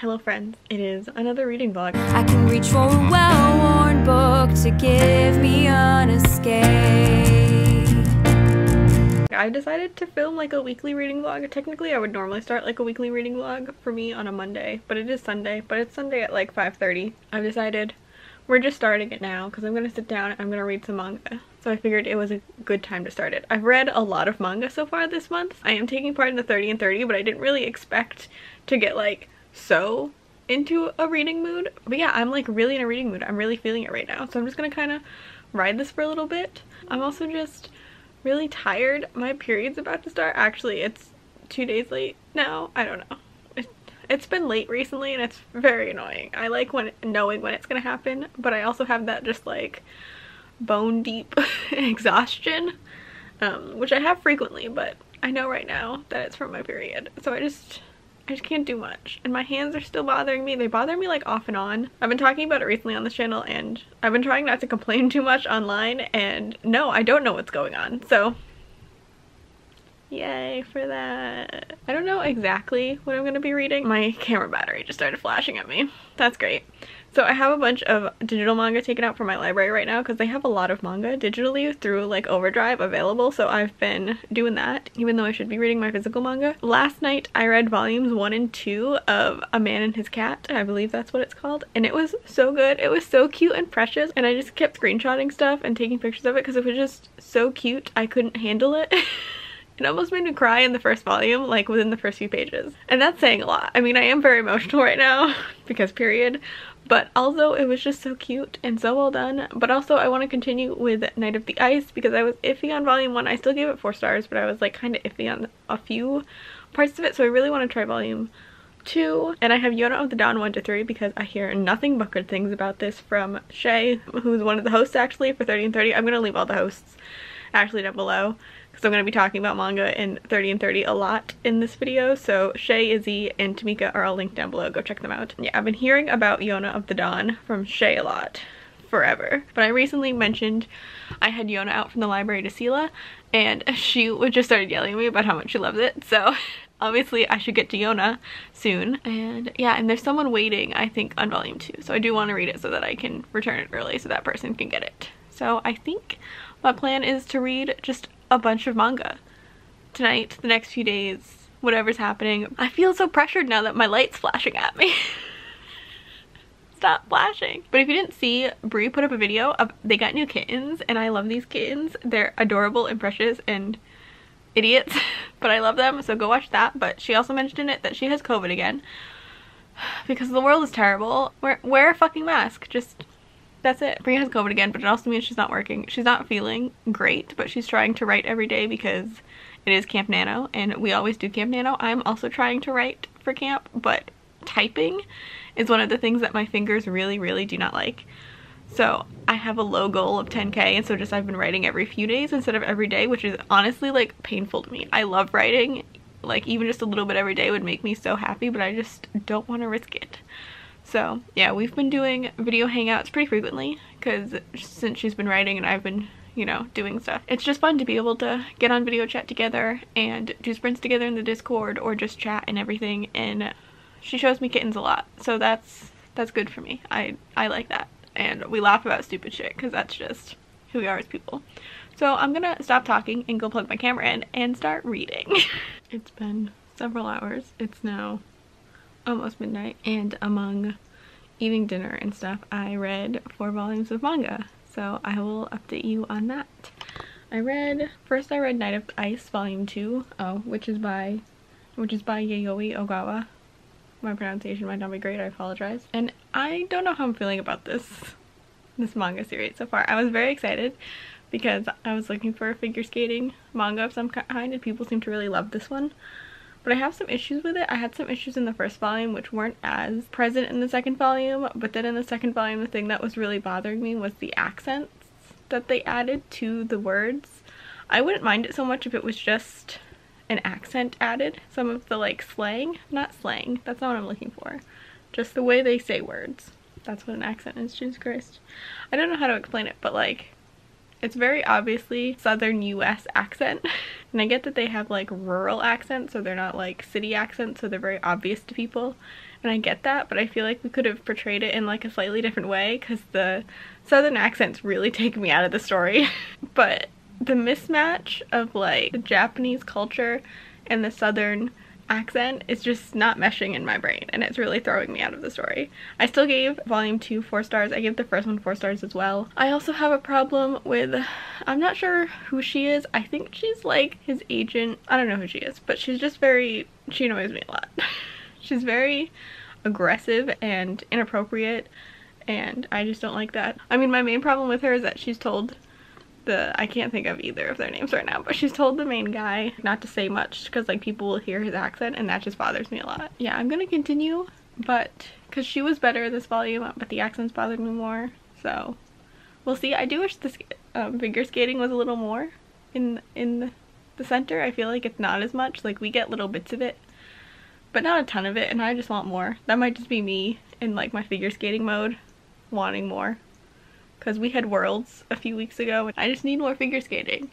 Hello friends, it is another reading vlog. I can reach for a well-worn book to give me an escape. I decided to film like a weekly reading vlog. Technically I would normally start like a weekly reading vlog for me on a Monday, but it is Sunday, but it's Sunday at like 5:30. I've decided we're just starting it now because I'm gonna sit down and I'm gonna read some manga. So I figured it was a good time to start it. I've read a lot of manga so far this month. I am taking part in the 30 and 30, but I didn't really expect to get like so into a reading mood. But yeah, I'm like really in a reading mood. I'm really feeling it right now. So I'm just gonna kind of ride this for a little bit. I'm also just really tired. My period's about to start. Actually, it's 2 days late now. I don't know. It's been late recently and it's very annoying. I like knowing when it's gonna happen, but I also have that just like bone deep exhaustion, which I have frequently, but I know right now that it's from my period. So I just can't do much. And my hands are still bothering me. They bother me like off and on. I've been talking about it recently on this channel and I've been trying not to complain too much online, and no, I don't know what's going on. So yay for that. I don't know exactly what I'm going to be reading. My camera battery just started flashing at me. That's great. So I have a bunch of digital manga taken out from my library right now because they have a lot of manga digitally through like Overdrive available. So I've been doing that even though I should be reading my physical manga. Last night I read volumes 1 and 2 of A Man and His Cat. I believe that's what it's called. And it was so good. It was so cute and precious. And I just kept screenshotting stuff and taking pictures of it because it was just so cute. I couldn't handle it. It almost made me cry in the first volume, like within the first few pages. And that's saying a lot. I mean, I am very emotional right now because period. But also it was just so cute and so well done. But also I want to continue with Night of the Ice because I was iffy on volume 1. I still gave it 4 stars, but I was like kind of iffy on a few parts of it. So I really want to try volume 2. And I have Yona of the Dawn 1 to 3 because I hear nothing but good things about this from Shay, who's one of the hosts actually for 30 and 30. I'm going to leave all the hosts actually down below, because I'm going to be talking about manga in 30 and 30 a lot in this video. So Shay, Izzy, and Tamika are all linked down below. Go check them out. Yeah, I've been hearing about Yona of the Dawn from Shay a lot forever. But I recently mentioned I had Yona out from the library to Sela, and she just started yelling at me about how much she loves it. So obviously I should get to Yona soon. And yeah, and there's someone waiting, I think, on volume 2. So I do want to read it so that I can return it early so that person can get it. So I think my plan is to read just a bunch of manga tonight, the next few days, whatever's happening. I feel so pressured now that my light's flashing at me. Stop flashing. But if you didn't see, Brie put up a video of they got new kittens, and I love these kittens. They're adorable and precious and idiots, but I love them, so go watch that. But she also mentioned in it that she has COVID again because the world is terrible. Wear a fucking mask. Just that's it. Bria has COVID again, but it also means she's not working. She's not feeling great, but she's trying to write every day because it is Camp Nano, and we always do Camp Nano. I'm also trying to write for camp, but typing is one of the things that my fingers really, really do not like. So I have a low goal of 10K, and so just I've been writing every few days instead of every day, which is honestly like painful to me. I love writing. Like even just a little bit every day would make me so happy, but I just don't want to risk it. So yeah, we've been doing video hangouts pretty frequently because since she's been writing and I've been, you know, doing stuff. It's just fun to be able to get on video chat together and do sprints together in the Discord or just chat and everything. And she shows me kittens a lot, so that's good for me. I like that. And we laugh about stupid shit because that's just who we are as people. So I'm gonna stop talking and go plug my camera in and start reading. It's been several hours. It's now almost midnight, and among eating dinner and stuff, I read 4 volumes of manga, so I will update you on that. First I read Night of Ice volume 2, which is by Yayoi Ogawa. My pronunciation might not be great, I apologize. And I don't know how I'm feeling about this manga series so far. I was very excited because I was looking for a figure skating manga of some kind, and people seem to really love this one. But I have some issues with it. I had some issues in the first volume which weren't as present in the second volume, but then in the second volume the thing that was really bothering me was the accents that they added to the words. I wouldn't mind it so much if it was just an accent added. Some of the like slang, not slang, that's not what I'm looking for. Just the way they say words. That's what an accent is, Jesus Christ. I don't know how to explain it, but like it's very obviously southern US accent. And I get that they have like rural accents, so they're not like city accents, so they're very obvious to people. and I get that, but I feel like we could have portrayed it in like a slightly different way because the southern accents really take me out of the story. But the mismatch of like the Japanese culture and the southern accent is just not meshing in my brain, and it's really throwing me out of the story. I still gave volume 2 4 stars. I gave the first one 4 stars as well. I also have a problem with, I'm not sure who she is. I think she's like his agent. I don't know who she is, but she's just very, she annoys me a lot. She's very aggressive and inappropriate, and I just don't like that. I mean, my main problem with her is that she's told I can't think of either of their names right now, but she's told the main guy not to say much because like people will hear his accent, and that just bothers me a lot. Yeah, I'm gonna continue, but because she was better this volume, but the accents bothered me more, so we'll see. I do wish the figure skating was a little more in the center. I feel like it's not as much. Like, we get little bits of it, but not a ton of it, and I just want more. That might just be me in like my figure skating mode wanting more, because we had Worlds a few weeks ago and I just need more figure skating,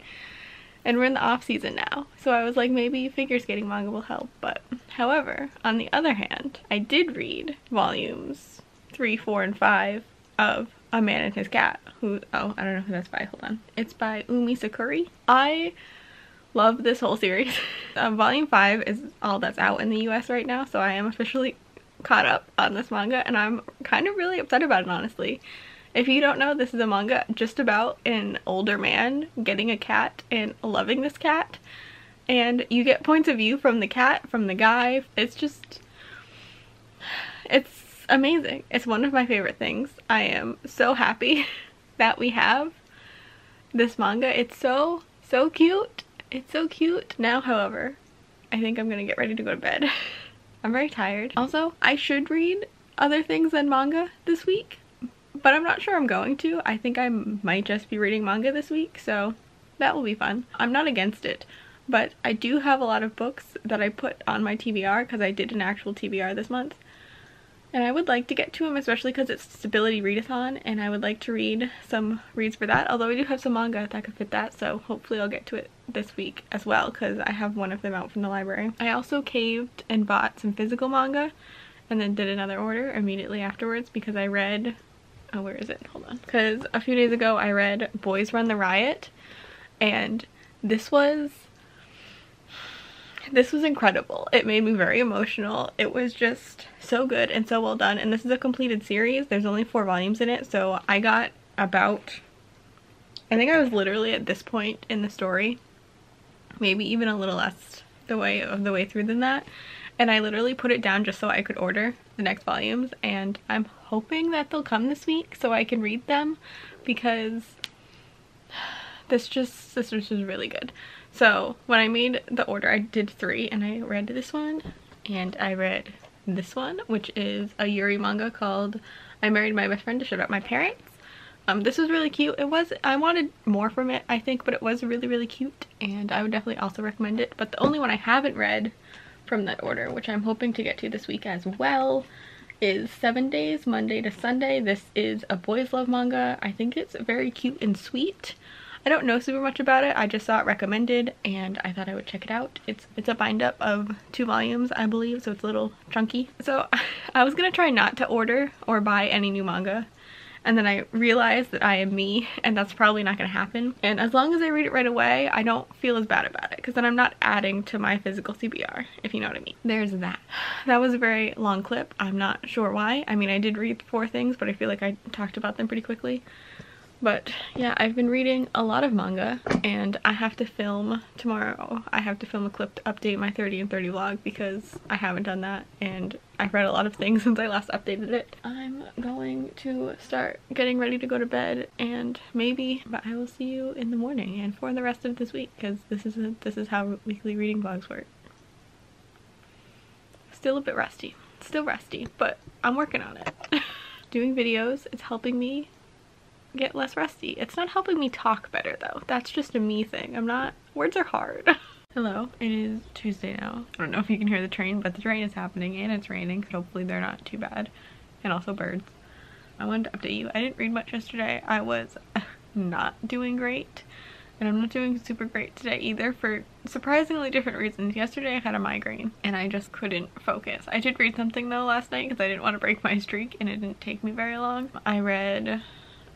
and we're in the off season now, so I was like, maybe figure skating manga will help. But however, on the other hand, I did read volumes 3, 4, and 5 of A Man and His Cat, who, oh, I don't know who that's by, hold on. It's by Umi Sakuri. I love this whole series. Volume 5 is all that's out in the US right now, so I am officially caught up on this manga, and I'm kind of really upset about it, honestly. If you don't know, this is a manga just about an older man getting a cat and loving this cat, and you get points of view from the cat, from the guy. It's just, it's amazing. It's one of my favorite things. I am so happy that we have this manga. It's so cute. It's so cute. Now, however, I think I'm gonna get ready to go to bed. I'm very tired. Also, I should read other things than manga this week, but I'm not sure I'm going to. I think I might just be reading manga this week, so that will be fun. I'm not against it, but I do have a lot of books that I put on my TBR because I did an actual TBR this month, and I would like to get to them, especially because it's Stability Readathon, and I would like to read some reads for that, although I do have some manga that could fit that, so hopefully I'll get to it this week as well because I have one of them out from the library. I also caved and bought some physical manga and then did another order immediately afterwards because I read, oh, where is it? Hold on. Because a few days ago I read Boys Run the Riot, and this was incredible. It made me very emotional. It was just so good and so well done, and this is a completed series. There's only 4 volumes in it, so I got about, I think I was literally at this point in the story, maybe even a little less the way through than that, and I literally put it down just so I could order the next volumes, and I'm hoping that they'll come this week so I can read them because this was just really good. So when I made the order, I did 3, and I read this one and I read this one, which is a Yuri manga called I Married My Best Friend to Shut Up My Parents. This was really cute. I wanted more from it, I think, but it was really cute, and I would definitely also recommend it. But the only one I haven't read from that order, which I'm hoping to get to this week as well, is 7 Days, Monday to Sunday. This is a boys love manga. I think it's very cute and sweet. I don't know super much about it. I just saw it recommended and I thought I would check it out. It's a bind up of 2 volumes, I believe, so it's a little chunky. So I was gonna try not to order or buy any new manga, and then I realized that I am me and that's probably not gonna happen. And as long as I read it right away, I don't feel as bad about it because then I'm not adding to my physical CBR, if you know what I mean. There's that. That was a very long clip. I'm not sure why. I mean, I did read 4 things, but I feel like I talked about them pretty quickly. But yeah, I've been reading a lot of manga, and I have to film tomorrow. I have to film a clip to update my 30 and 30 vlog because I haven't done that, and I've read a lot of things since I last updated it. I'm going to start getting ready to go to bed, and maybe, but I will see you in the morning and for the rest of this week because this is how weekly reading vlogs work. Still a bit rusty. Still rusty, but I'm working on it. Doing videos is helping me get less rusty. It's not helping me talk better though. That's just a me thing. Words are hard. Hello, it is Tuesday now. I don't know if you can hear the train, but the train is happening and it's raining, so hopefully they're not too bad. And also birds. I wanted to update you. I didn't read much yesterday. I was not doing great. And I'm not doing super great today either for surprisingly different reasons. Yesterday I had a migraine and I just couldn't focus. I did read something though last night because I didn't want to break my streak and it didn't take me very long. I read,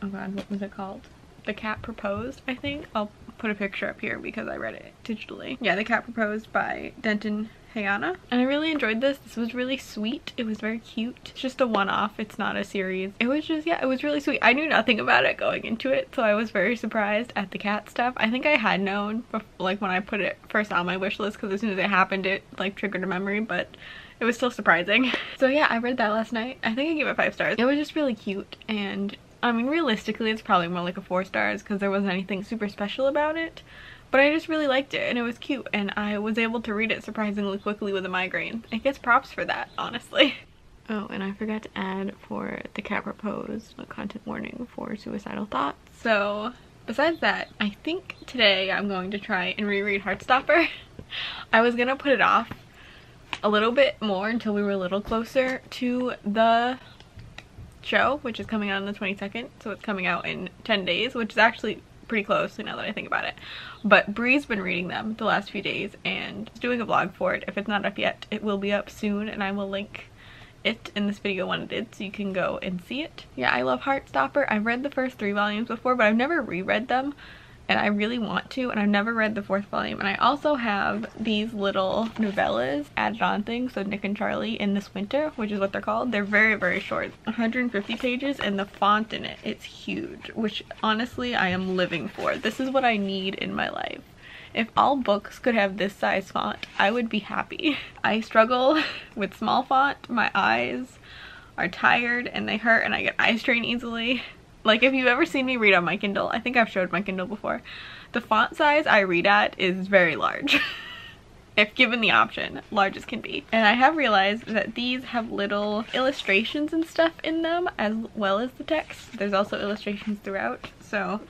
oh god, what was it called? The Cat Proposed, I think. I'll put a picture up here because I read it digitally. Yeah, The Cat Proposed by Denton Hayana. And I really enjoyed this. This was really sweet. It was very cute. It's just a one-off. It's not a series. It was just, yeah, it was really sweet. I knew nothing about it going into it, so I was very surprised at the cat stuff. I think I had known, like, when I put it first on my wish list, because as soon as it happened, it, like, triggered a memory, but it was still surprising. So yeah, I read that last night. I think I gave it 5 stars. It was just really cute, and I mean, realistically, it's probably more like a 4 stars because there wasn't anything super special about it. But I just really liked it and it was cute and I was able to read it surprisingly quickly with a migraine. It gets props for that, honestly. Oh, and I forgot to add for The Cat Proposed a content warning for suicidal thoughts. So besides that, I think today I'm going to try and reread Heartstopper. I was gonna put it off a little bit more until we were a little closer to the show, which is coming out on the 22nd, so it's coming out in 10 days, which is actually pretty close now that I think about it. But Bree's been reading them the last few days and is doing a vlog for it. If it's not up yet, it will be up soon and I will link it in this video when it is so you can go and see it. Yeah, I love Heartstopper. I've read the first 3 volumes before, but I've never reread them and I really want to, and I've never read the 4th volume. And I also have these little novellas added on things, so Nick and Charlie in This Winter, which is what they're called. They're very, very short, 150 pages, and the font in it, it's huge, which honestly I am living for. This is what I need in my life. If all books could have this size font, I would be happy. I struggle with small font. My eyes are tired and they hurt and I get eye strain easily. Like, if you've ever seen me read on my Kindle, I think I've showed my Kindle before, the font size I read at is very large. If given the option, large as can be. And I have realized that these have little illustrations and stuff in them as well as the text. There's also illustrations throughout, so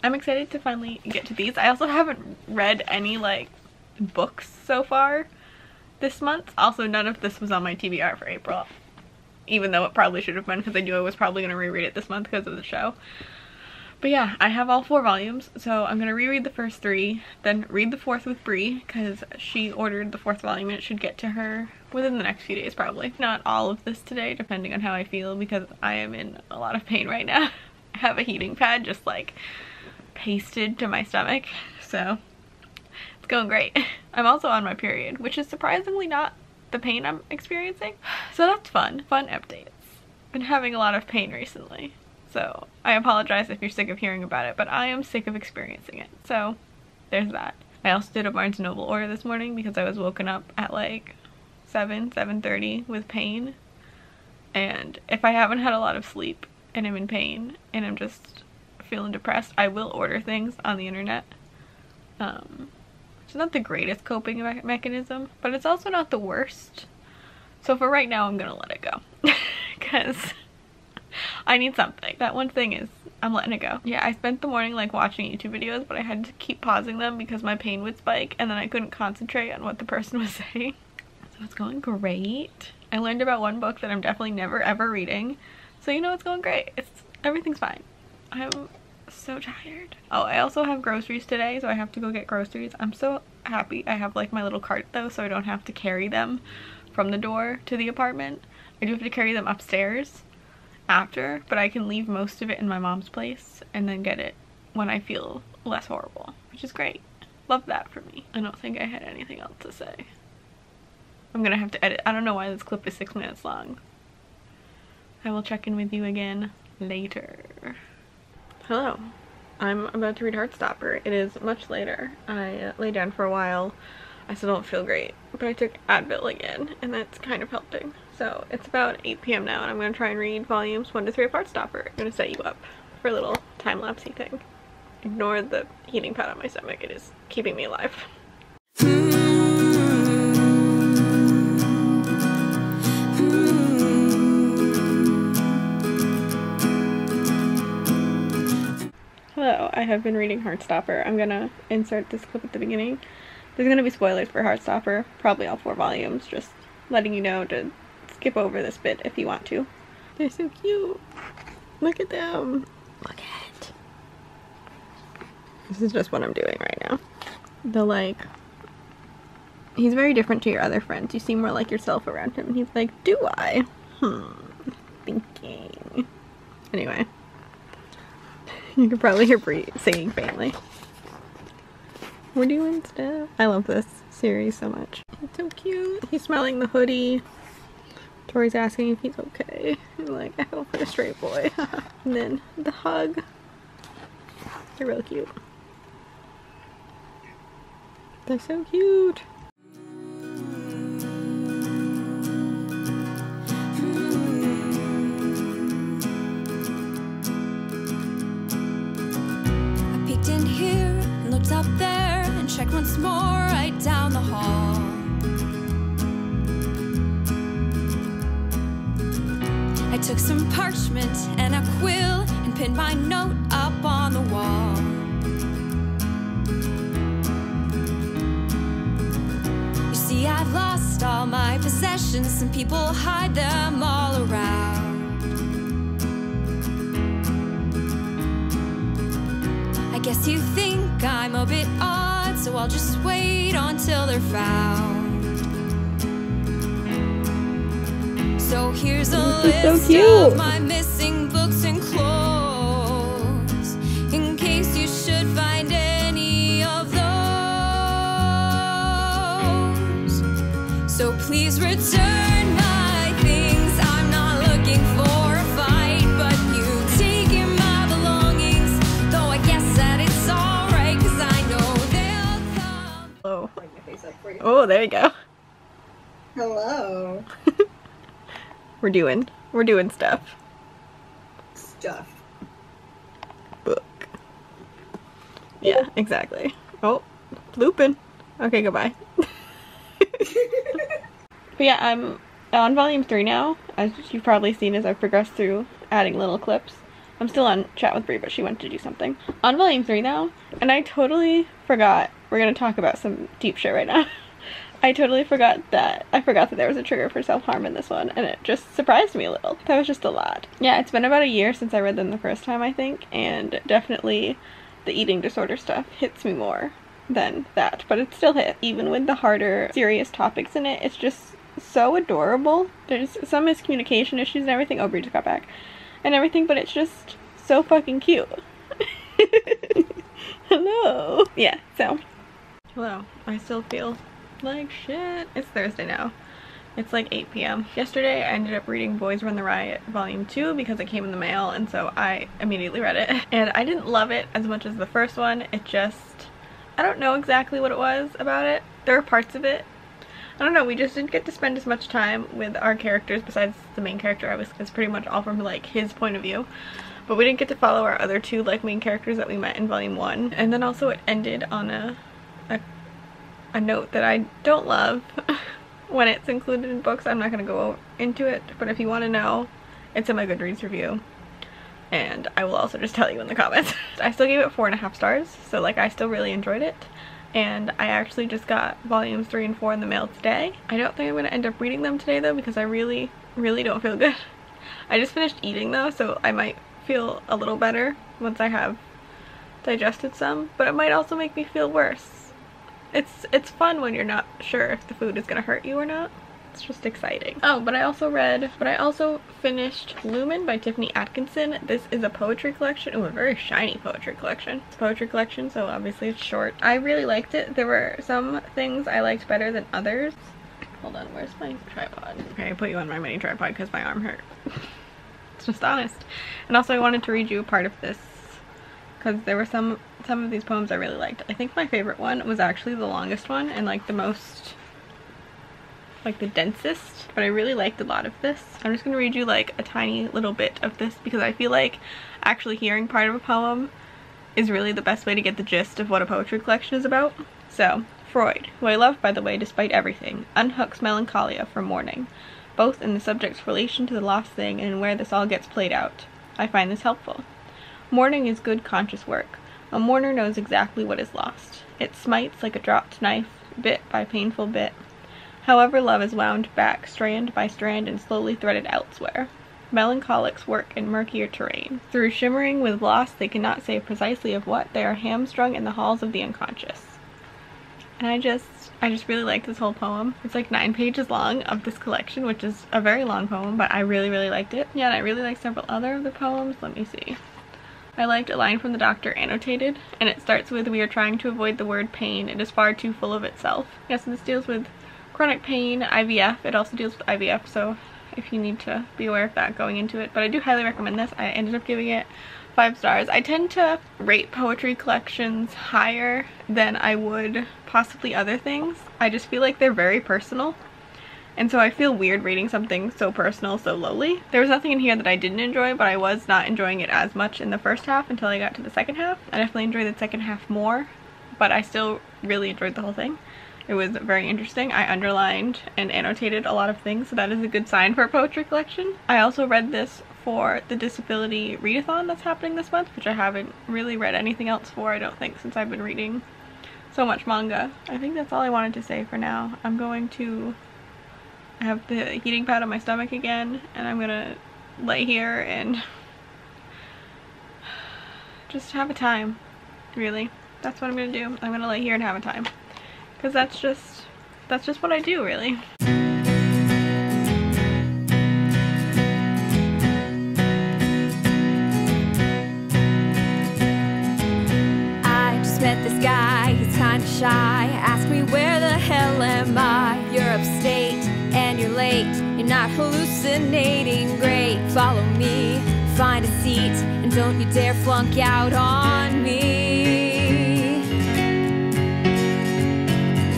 I'm excited to finally get to these. I also haven't read any, like, books so far this month. Also, none of this was on my TBR for April. Even though it probably should have been because I knew I was probably going to reread it this month because of the show. But yeah, I have all 4 volumes, so I'm going to reread the first 3, then read the 4th with Bree because she ordered the 4th volume and it should get to her within the next few days probably. Not all of this today, depending on how I feel, because I am in a lot of pain right now. I have a heating pad just like pasted to my stomach, so it's going great. I'm also on my period, which is surprisingly not the pain I'm experiencing, so that's fun updates. Been having a lot of pain recently, so I apologize if you're sick of hearing about it, but I am sick of experiencing it, so there's that. I also did a Barnes & Noble order this morning because I was woken up at like 7:30 with pain, and if I haven't had a lot of sleep and I'm in pain and I'm just feeling depressed, I will order things on the internet. It's not the greatest coping mechanism, but it's also not the worst. So for right now, I'm gonna let it go because I need something. That one thing is, I'm letting it go. Yeah, I spent the morning like watching YouTube videos, but I had to keep pausing them because my pain would spike and then I couldn't concentrate on what the person was saying. So it's going great. I learned about one book that I'm definitely never ever reading. So you know it's going great. Everything's fine. I'm so tired. Oh, I also have groceries today, so I have to go get groceries. I'm so happy I have like my little cart though, so I don't have to carry them from the door to the apartment. I do have to carry them upstairs after, but I can leave most of it in my mom's place and then get it when I feel less horrible, which is great. Love that for me. I don't think I had anything else to say. I'm gonna have to edit. I don't know why this clip is 6 minutes long. I will check in with you again later. Hello. I'm about to read Heartstopper. It is much later. I lay down for a while. I still don't feel great, but I took Advil again, and that's kind of helping. So it's about 8 p.m. now, and I'm going to try and read volumes 1 to 3 of Heartstopper. I'm going to set you up for a little time-lapsey thing. Ignore the heating pad on my stomach. It is keeping me alive. Hello, I have been reading Heartstopper. I'm gonna insert this clip at the beginning. There's gonna be spoilers for Heartstopper, probably all 4 volumes, just letting you know to skip over this bit if you want to. They're so cute. Look at them. Look at it. This is just what I'm doing right now. The like, he's very different to your other friends. You seem more like yourself around him. He's like, do I? Thinking. Anyway. You can probably hear Brie singing faintly. We're doing stuff. I love this series so much. It's so cute. He's smelling the hoodie. Tori's asking if he's okay. I'm like, I fell for a straight boy. And then the hug. They're real cute. They're so cute. I peeked in here and looked up there and checked once more right down the hall. I took some parchment and a quill and pinned my note up on the wall. You see, I've lost all my possessions and people hide them all around. I guess you think I'm a bit odd, so I'll just wait until they're found. So here's a list of my missing books and clothes, in case you should find any of those. So please return my things. I'm not looking for a fight, but you taking my belongings, though I guess that it's alright, 'cause I know they'll come. Oh. Oh, there you go. Hello. We're doing stuff. Book. Yeah, exactly. Oh, looping. Okay, goodbye. But yeah, I'm on volume 3 now, as you've probably seen as I've progressed through adding little clips. I'm still on chat with Brie, but she went to do something. On volume 3 now, and I totally forgot. We're gonna talk about some deep shit right now. I totally forgot that there was a trigger for self-harm in this one, and it just surprised me a little. That was just a lot. Yeah, it's been about a year since I read them the first time, I think, and definitely the eating disorder stuff hits me more than that, but it still hit. Even with the harder, serious topics in it, it's just so adorable. There's some miscommunication issues and everything. Oh, Brie just got back. And everything, but it's just so fucking cute. Hello. Yeah, so. Hello. I still feel like shit. It's Thursday now. It's like 8 p.m. Yesterday I ended up reading Boys Run the Riot volume 2 because it came in the mail, and so I immediately read it. And I didn't love it as much as the first one. It just, I don't know exactly what it was about it. There were parts of it, I don't know, we just didn't get to spend as much time with our characters besides the main character. It's pretty much all from like his point of view. But we didn't get to follow our other two like main characters that we met in volume 1. And then also it ended on a note that I don't love when it's included in books. I'm not going to go into it, but if you want to know, it's in my Goodreads review. And I will also just tell you in the comments. I still gave it 4.5 stars, so like I still really enjoyed it. And I actually just got volumes 3 and 4 in the mail today. I don't think I'm going to end up reading them today though, because I really don't feel good. I just finished eating though, so I might feel a little better once I have digested some, but it might also make me feel worse. It's fun when you're not sure if the food is gonna hurt you or not. It's just exciting. Oh, but I also finished Lumen by Tiffany Atkinson. This is a poetry collection. Oh, a very shiny poetry collection. It's a poetry collection, so obviously it's short. I really liked it. There were some things I liked better than others. Hold on, where's my tripod? Okay, I put you on my mini tripod because my arm hurt. It's just honest. And also I wanted to read you a part of this because there were some of these poems I really liked. I think my favorite one was actually the longest one and like the most, like the densest, but I really liked a lot of this. I'm just gonna read you like a tiny little bit of this because I feel like actually hearing part of a poem is really the best way to get the gist of what a poetry collection is about. So, Freud, who I love by the way despite everything, unhooks melancholia from mourning, both in the subject's relation to the lost thing and in where this all gets played out. I find this helpful. Mourning is good conscious work. A mourner knows exactly what is lost. It smites like a dropped knife, bit by painful bit. However, love is wound back, strand by strand, and slowly threaded elsewhere. Melancholics work in murkier terrain. Through shimmering with loss they cannot say precisely of what, they are hamstrung in the halls of the unconscious. And I just really like this whole poem. It's like 9 pages long of this collection, which is a very long poem, but I really liked it. Yeah, and I really like several other of the poems. Let me see. I liked A Line from the Doctor annotated, and it starts with, "We are trying to avoid the word pain. It is far too full of itself." Yeah, so this deals with chronic pain, IVF. It also deals with IVF, so if you need to be aware of that going into it. But I do highly recommend this. I ended up giving it 5 stars. I tend to rate poetry collections higher than I would possibly other things. I just feel like they're very personal. And so I feel weird reading something so personal so lowly. There was nothing in here that I didn't enjoy, but I was not enjoying it as much in the first half until I got to the second half. I definitely enjoyed the second half more, but I still really enjoyed the whole thing. It was very interesting. I underlined and annotated a lot of things, so that is a good sign for a poetry collection. I also read this for the Disability Readathon that's happening this month, which I haven't really read anything else for, I don't think, since I've been reading so much manga. I think that's all I wanted to say for now. I have the heating pad on my stomach again, and I'm gonna lay here and just have a time, really. That's what I'm gonna do. I'm gonna lay here and have a time. Because that's just what I do, really. I just met this guy, he's kinda shy. Ask me where the hell am I? You're upstate and you're late. You're not hallucinating, great. Follow me, find a seat, and don't you dare flunk out on me.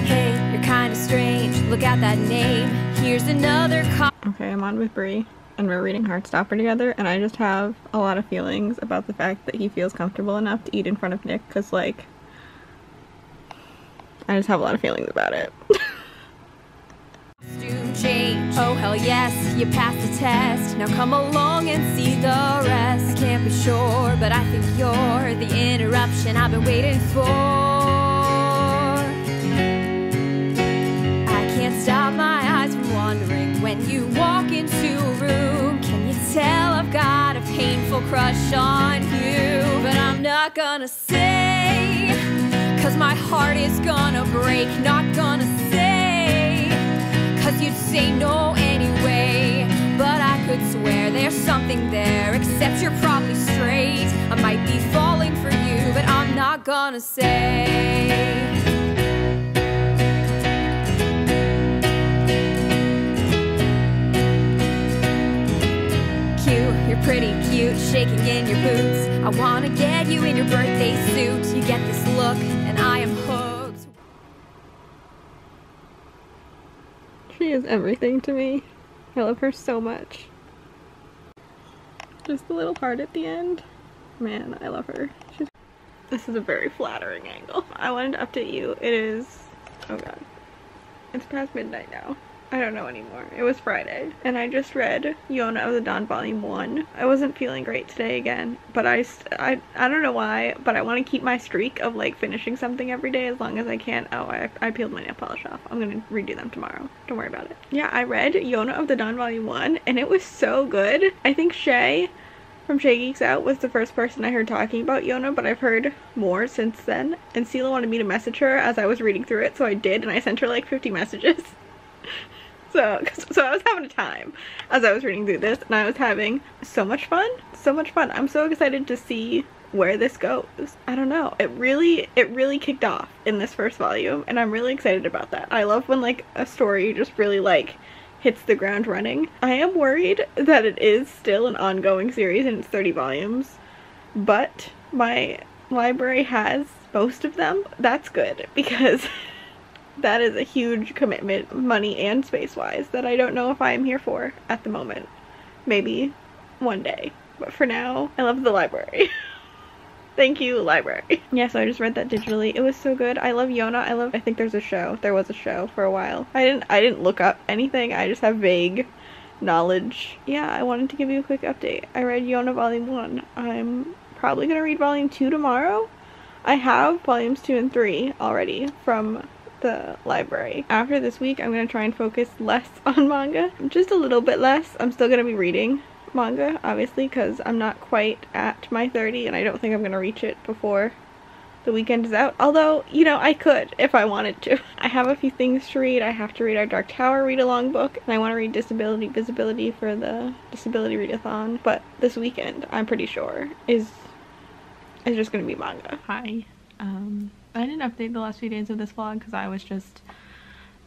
Hey, you're kinda strange, look at that name. Here's another Okay, I'm on with Bree, and we're reading Heartstopper together, and I just have a lot of feelings about the fact that he feels comfortable enough to eat in front of Nick, because, like, I just have a lot of feelings about it. Change. Oh hell yes, you passed the test. Now come along and see the rest. I can't be sure, but I think you're the interruption I've been waiting for. I can't stop my eyes from wandering when you walk into a room. Can you tell I've got a painful crush on you? But I'm not gonna say, 'cause my heart is gonna break. Not gonna say, 'cause you'd say no anyway. But I could swear there's something there, except you're probably straight. I might be falling for you, but I'm not gonna say. Cute, you're pretty cute, shaking in your boots. I wanna get you in your birthday suit. You get this look, and I am hooked. She is everything to me. I love her so much. Just the little heart at the end. Man, I love her. This is a very flattering angle. I wanted to update you. It is, oh god, it's past midnight now. I don't know anymore. It was Friday, and I just read Yona of the Dawn Volume 1. I wasn't feeling great today again, but I don't know why, but I want to keep my streak of, like, finishing something every day as long as I can. Oh, I peeled my nail polish off. I'm gonna redo them tomorrow. Don't worry about it. Yeah, I read Yona of the Dawn Volume 1, and it was so good. I think Shay from Shay Geeks Out was the first person I heard talking about Yona, but I've heard more since then, and Sela wanted me to message her as I was reading through it, so I did, and I sent her like 50 messages. So I was having a time as I was reading through this, and I was having so much fun. So much fun. I'm so excited to see where this goes. I don't know. It really kicked off in this first volume, and I'm really excited about that. I love when, like, a story just really, like, hits the ground running. I am worried that it is still an ongoing series and it's 30 volumes, but my library has most of them. That's good, because that is a huge commitment, money and space-wise, that I don't know if I am here for at the moment. Maybe one day. But for now, I love the library. Thank you, library. Yeah, so I just read that digitally. It was so good. I love Yona. I think there's a show. There was a show for a while. I didn't look up anything. I just have vague knowledge. Yeah, I wanted to give you a quick update. I read Yona Volume 1. I'm probably gonna read Volume 2 tomorrow. I have Volumes 2 and 3 already from the library. After this week, I'm gonna try and focus less on manga. Just a little bit less. I'm still gonna be reading manga, obviously, because I'm not quite at my 30 and I don't think I'm going to reach it before the weekend is out. Although, you know, I could if I wanted to. I have a few things to read. I have to read our Dark Tower read-along book, and I want to read Disability Visibility for the Disability Readathon. But this weekend, I'm pretty sure, is just going to be manga. Hi. I didn't update the last few days of this vlog because I was just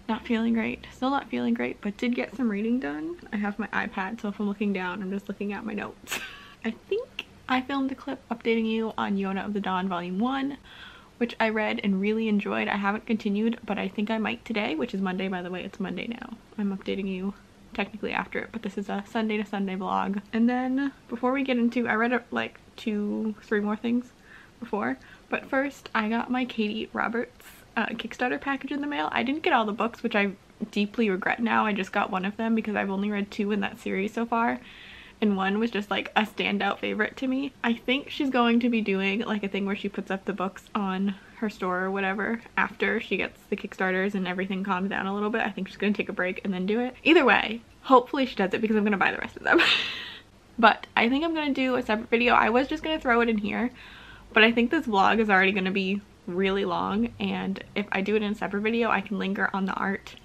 not feeling great. Still not feeling great, but did get some reading done. I have my iPad, so if I'm looking down, I'm just looking at my notes. I think I filmed a clip updating you on Yona of the Dawn Volume 1, which I read and really enjoyed. I haven't continued, but I think I might today, which is Monday, by the way. It's Monday now. I'm updating you technically after it, but this is a Sunday to Sunday vlog. And then before we get into, I read like 2-3 more things before, but first I got my Katie Roberts Kickstarter package in the mail. I didn't get all the books, which I deeply regret now. I just got one of them because I've only read 2 in that series so far, and one was just like a standout favorite to me. I think she's going to be doing like a thing where she puts up the books on her store or whatever after she gets the Kickstarters and everything calms down a little bit. I think she's gonna take a break and then do it. Either way, hopefully she does it because I'm gonna buy the rest of them. But I think I'm gonna do a separate video. I was just gonna throw it in here, but I think this vlog is already gonna be really long, and if I do it in a separate video, I can linger on the art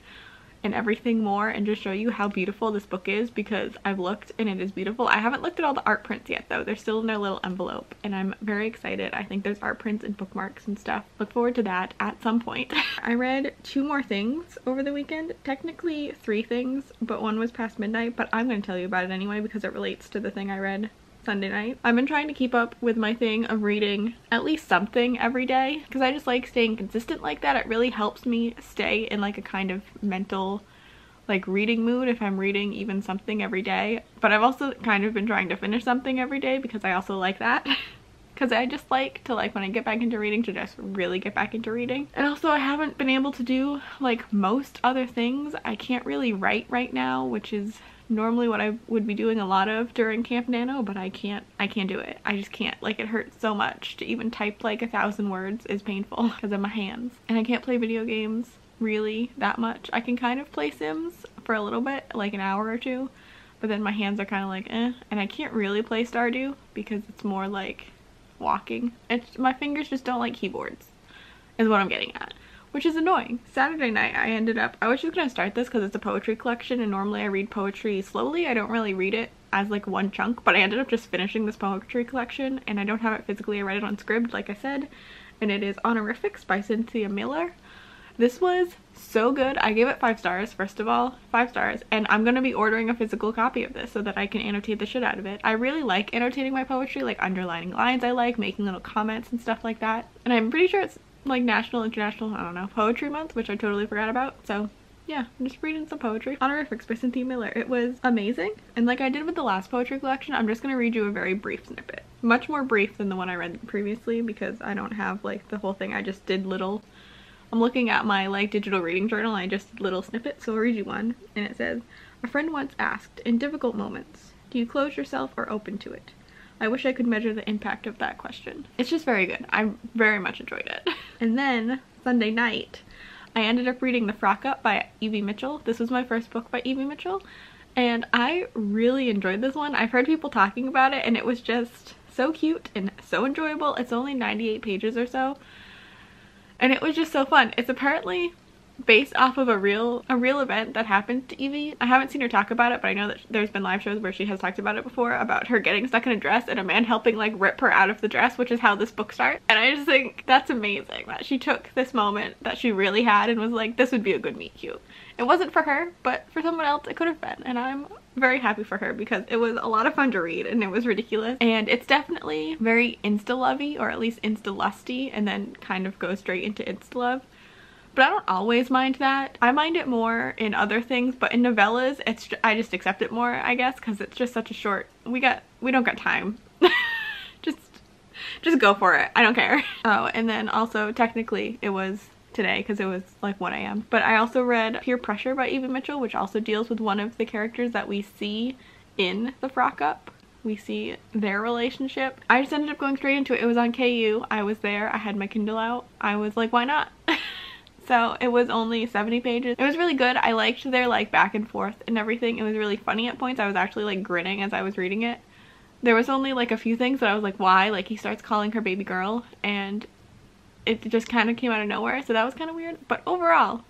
and everything more and just show you how beautiful this book is, because I've looked and it is beautiful. I haven't looked at all the art prints yet though. They're still in their little envelope and I'm very excited. I think there's art prints and bookmarks and stuff. Look forward to that at some point. I read 2 more things over the weekend. Technically 3 things, but one was past midnight, but I'm going to tell you about it anyway because it relates to the thing I read Sunday night. I've been trying to keep up with my thing of reading at least something every day because I just like staying consistent like that. It really helps me stay in like a kind of mental like reading mood if I'm reading even something every day. But I've also kind of been trying to finish something every day because I also like that. Because I just like to, like, when I get back into reading, to just really get back into reading. And also I haven't been able to do like most other things. I can't really write right now, which is normally what I would be doing a lot of during Camp Nano, but I can't do it. I just can't. Like, it hurts so much to even type like 1,000 words is painful because of my hands. And I can't play video games really that much. I can kind of play Sims for a little bit, like an hour or 2, but then my hands are kind of like eh. And I can't really play Stardew because it's more like walking. My fingers just don't like keyboards is what I'm getting at, which is annoying. Saturday night I was just gonna start this because it's a poetry collection and normally I read poetry slowly. I don't really read it as like one chunk, but I ended up just finishing this poetry collection and I don't have it physically. I read it on Scribd like I said, and it is Honorifics by Cynthia Miller. This was so good. I gave it 5 stars, first of all, 5 stars, and I'm gonna be ordering a physical copy of this so that I can annotate the shit out of it. I really like annotating my poetry, like underlining lines I like, making little comments and stuff like that. And I'm pretty sure it's like National, International, I don't know, Poetry Month, which I totally forgot about. So yeah, I'm just reading some poetry. Honorifics by Cynthia Miller. It was amazing. And like I did with the last poetry collection, I'm just gonna read you a very brief snippet. Much more brief than the one I read previously because I don't have like the whole thing. I just did little, I'm looking at my like digital reading journal and I just did little snippets. So I'll read you one and it says, "A friend once asked, in difficult moments, do you close yourself or open to it? I wish I could measure the impact of that question." It's just very good. I very much enjoyed it. And then Sunday night, I ended up reading The Frock Up by Evie Mitchell. This was my first book by Evie Mitchell, and I really enjoyed this one. I've heard people talking about it, and it was just so cute and so enjoyable. It's only 98 pages or so, and it was just so fun. It's apparently based off of a real event that happened to Evie. I haven't seen her talk about it, but I know that there's been live shows where she has talked about it before, about her getting stuck in a dress and a man helping like rip her out of the dress, which is how this book starts. And I just think that's amazing that she took this moment that she really had and was like, this would be a good meet cute. It wasn't for her, but for someone else it could have been, and I'm very happy for her because it was a lot of fun to read and it was ridiculous. And it's definitely very insta-lovey, or at least insta-lusty, and then kind of goes straight into insta-love. But I don't always mind that. I mind it more in other things, but in novellas, I just accept it more, I guess, because it's just such a short, we don't got time. just go for it. I don't care. Oh, and then also technically it was today because it was like 1 a.m. But I also read Peer Pressure by Evie Mitchell, which also deals with one of the characters that we see in The Frock Up. We see their relationship. I just ended up going straight into it. It was on KU. I was there. I had my Kindle out. I was like, why not? So it was only 70 pages. It was really good. I liked their like back and forth and everything. It was really funny at points. I was actually like grinning as I was reading it. There was only like a few things that I was like, why? Like he starts calling her baby girl and it just kind of came out of nowhere. So that was kind of weird. But overall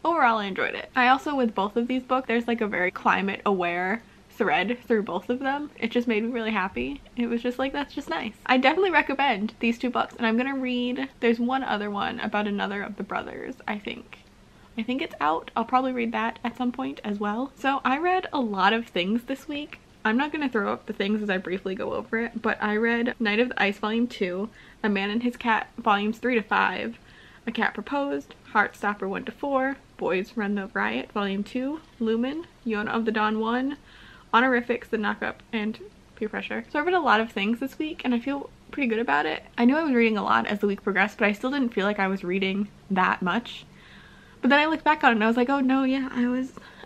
I enjoyed it. I also, with both of these books, there's like a very climate aware thread through both of them. It just made me really happy. It was just like, that's just nice. I definitely recommend these two books, and I'm gonna read, there's one other one about another of the brothers, I think it's out. I'll probably read that at some point as well. So I read a lot of things this week. I'm not gonna throw up the things as I briefly go over it, but I read Night of the Ice Volume 2, A Man and His Cat Volumes 3 to 5, A Cat Proposed, Heartstopper 1 to 4, Boys Run the Riot Volume 2, Lumen, Yona of the Dawn 1, Honorifics, The Knockup, and Peer Pressure. So I read a lot of things this week and I feel pretty good about it. I knew I was reading a lot as the week progressed, but I still didn't feel like I was reading that much. But then I looked back on it and I was like, oh no, yeah, I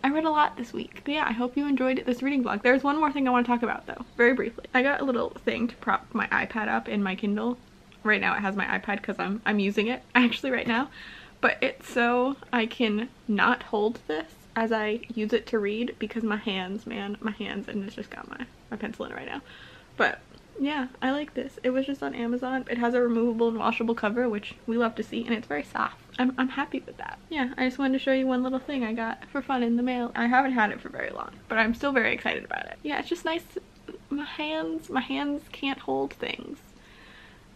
read a lot this week. But yeah, I hope you enjoyed this reading vlog. There's one more thing I want to talk about though, very briefly. I got a little thing to prop my iPad up in my Kindle. Right now it has my iPad because I'm using it actually right now. But it's so I can not hold this as I use it to read because my hands, man, my hands, and it's just got my pencil in it right now. But yeah, I like this. It was just on Amazon. It has a removable and washable cover, which we love to see, and it's very soft. I'm happy with that. Yeah, I just wanted to show you one little thing I got for fun in the mail. I haven't had it for very long, but I'm still very excited about it. Yeah, it's just nice. My hands can't hold things.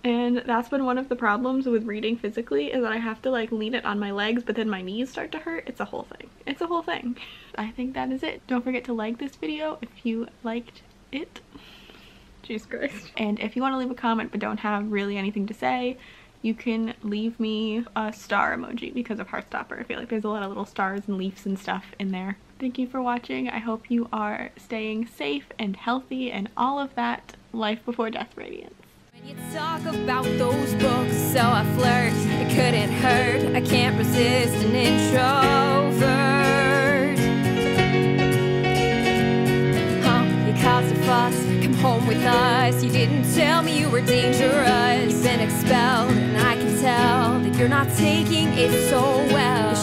And that's been one of the problems with reading physically, is that I have to like lean it on my legs, but then my knees start to hurt. It's a whole thing. It's a whole thing. I think that is it. Don't forget to like this video if you liked it. Jesus Christ. And if you want to leave a comment but don't have really anything to say, you can leave me a star emoji because of Heartstopper. I feel like there's a lot of little stars and leaves and stuff in there. Thank you for watching. I hope you are staying safe and healthy and all of that life before death radiance. You talk about those books, so I flirt. It couldn't hurt. I can't resist an introvert. You caused a fuss. Come home with us. You didn't tell me you were dangerous. You've been expelled, and I can tell that you're not taking it so well.